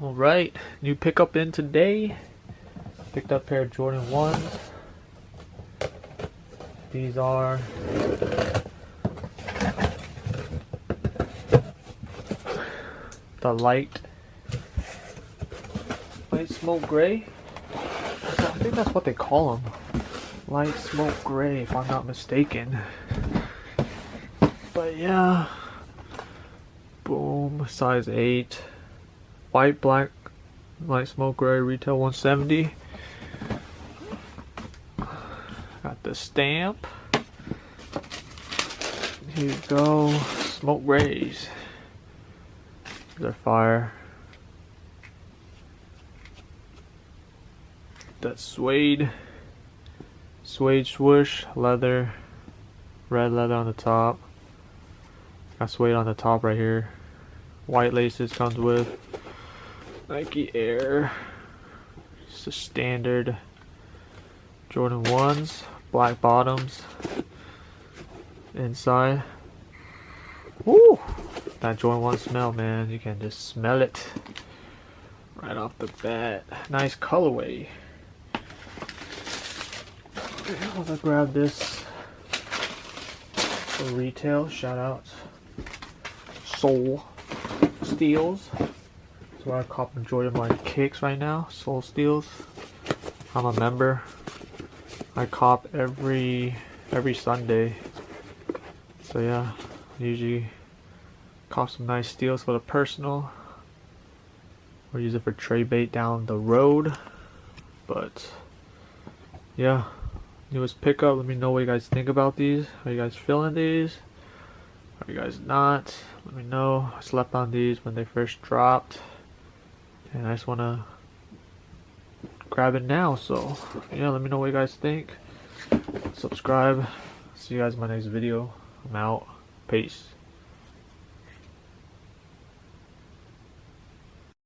Alright, new pickup in today. Picked up a pair of Jordan 1s. These are the light smoke gray. I think that's what they call them. Light smoke gray, if I'm not mistaken. But yeah, boom, size 8. White, black, light smoke gray, retail 170. Got the stamp. Here you go, smoke grays. They're fire. That suede swoosh, leather, red leather on the top. Got suede on the top right here. White laces comes with. Nike Air. Just a standard Jordan 1s. Black bottoms. Inside. Woo! That Jordan 1 smell, man. You can just smell it right off the bat. Nice colorway. I'm gonna grab this for retail. Shout out Soul Steals. That's where I cop Jordan my kicks right now. Soul Steals. I'm a member. I cop every Sunday. So yeah, usually cop some nice steals for the personal. Or use it for trade bait down the road. But yeah, newest pickup. Let me know what you guys think about these. Are you guys feeling these? Are you guys not? Let me know. I slept on these when they first dropped, and I just want to grab it now. So yeah, let me know what you guys think. Subscribe. See you guys in my next video. I'm out. Peace.